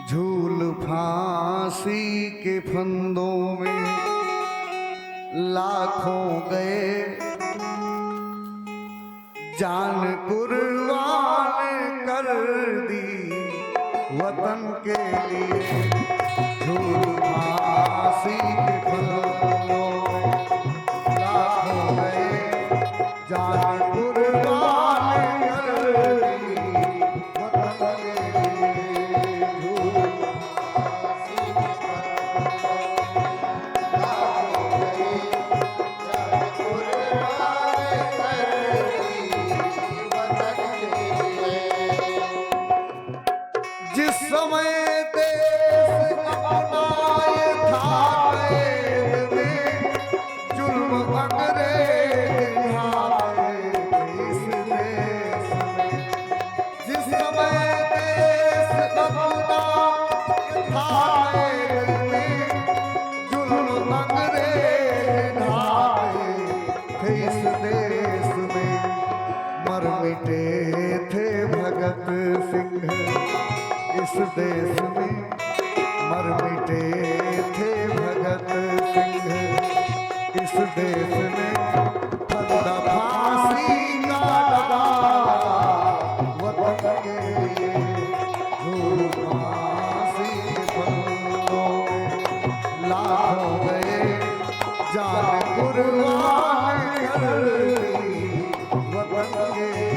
झूल फांसी के फंदों में लाखों गए, जान कुर्बान कर दी वतन के लिए। झूल फांसी के फंदों में लाखों गए, जान कुर्बान कर दी वतन के लिए। झूल फांसी के जिस समय देश अपना ये था कैद में, जुल्म अंग्रेज ढाए इस देश में। जिस समय देश अपना ये था कैद में, जुल्म अंग्रेज ढाए इस देश में। मर मिटे थे भगत सिंह इस देश में, मर मिटे थे भगत सिंह इस देश में। फंदा फांसी का लगा वतन के लिए। झूल फांसी के फंदों में लाखों गए, जान कुर्बान कर दी वतन के लिए।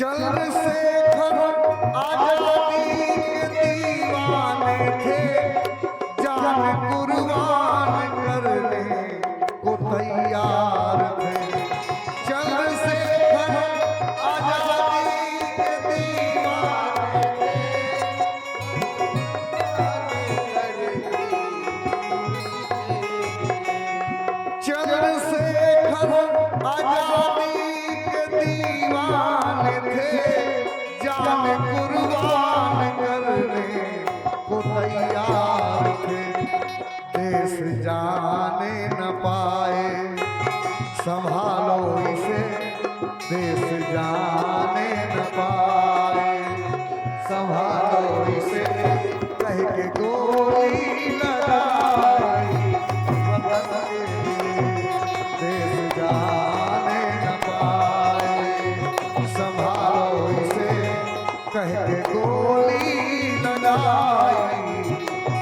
चंद्रशेखर आजादी के दीवाने थे, जान कुर्बान करने को तैयार थे। चंद्रशेखर आजादी के दीवाने थे, चंद्रशेखर आजादी के दीवाने थे, जान कुर्बान करने को तैयार थे। देश जाने न पाए संभालो इसे, देश जाने न पाए संभालो इसे, कह के गोली लगाई वतन के लिए। देश जाने न पाए संभालो इसे, कह के गोली लगाई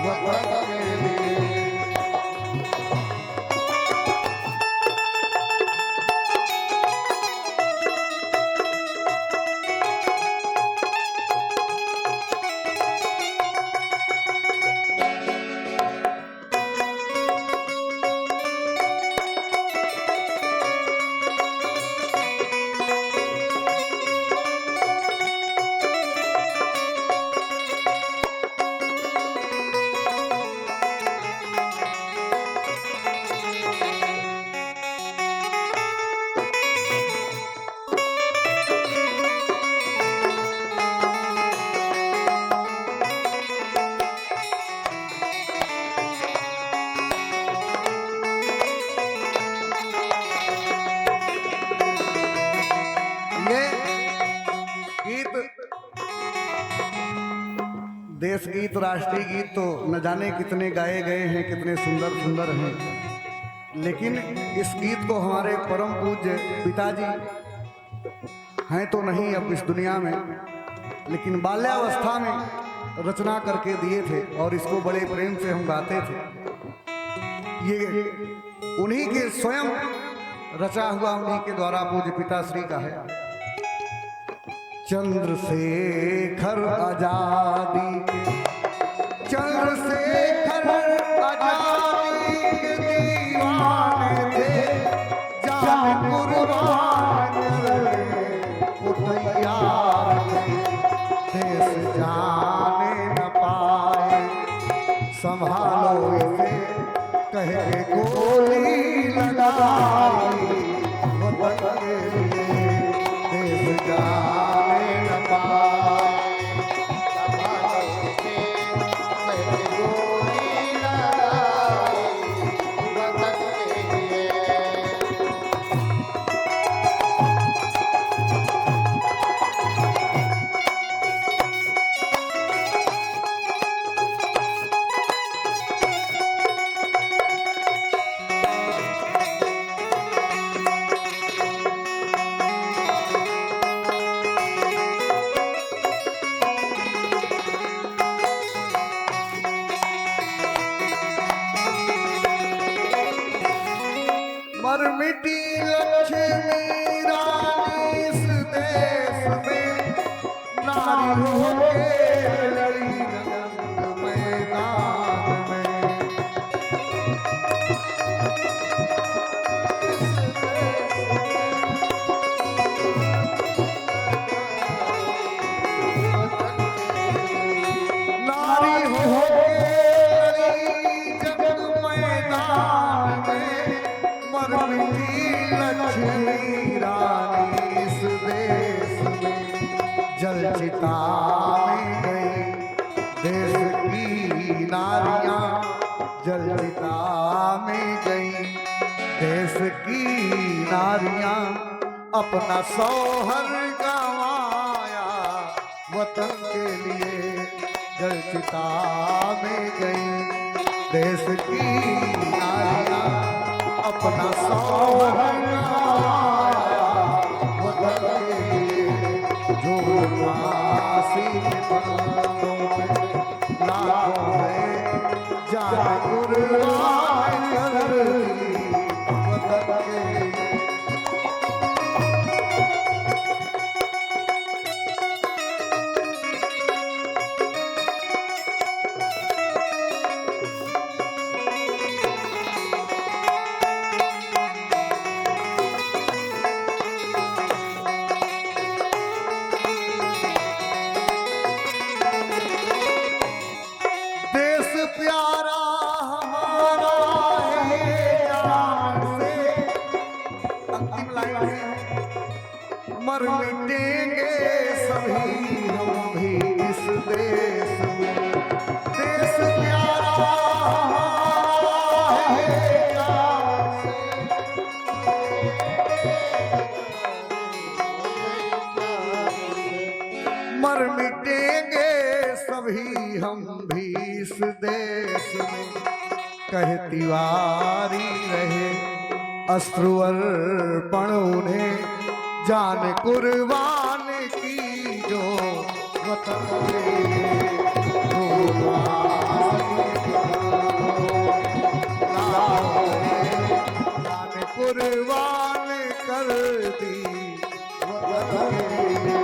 वतन के लिए। देश गीत राष्ट्रीय गीत तो न जाने कितने गाए गए हैं, कितने सुंदर सुंदर हैं, लेकिन इस गीत को हमारे परम पूज्य पिताजी हैं तो नहीं अब इस दुनिया में, लेकिन बाल्यावस्था में रचना करके दिए थे और इसको बड़े प्रेम से हम गाते थे। ये उन्हीं के स्वयं रचा हुआ, उन्हीं के द्वारा पूज्य पिताश्री का है। चंद्रशेखर आजादी आई वतन के लिए देश जाने न पाए। मर मिटी लक्ष्मी रानी इस देश में, नारी होके लड़ी जंग मैदान में। नारी होके लड़ी जंग मैदान में, मर मिटी लक्ष्मी रानी इस देश में। जल चिता में गई देश की नारियां, जल चिता में गई देश की नारियां। अपना सौहर गंवाया वतन के लिए, जल चिता में गई देश की नारियां। अपना सौहर गंवाया वतन के लिए, जो फांसी के फंदों में लाखों में जान कुर्बान कर दी वतन के लिए। प्यारा हमारा है जान से। अंतिम लाइन है, मर मिटेंगे सभी हम भी इस देश में। देश प्यारा हमारा है जान से। मर मिटेंगे सभी हम भी इस देश में। कहे तिवारी रहे अश्रु अर्पण उन्हें, जान कुर्बान की जो वतन के लिए। जान कुर्बान कर दी वतन के लिए।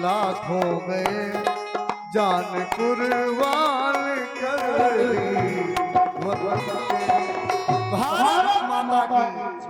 लाखों में जान कुर्बान कर दी वतन के लिए। भारत माता की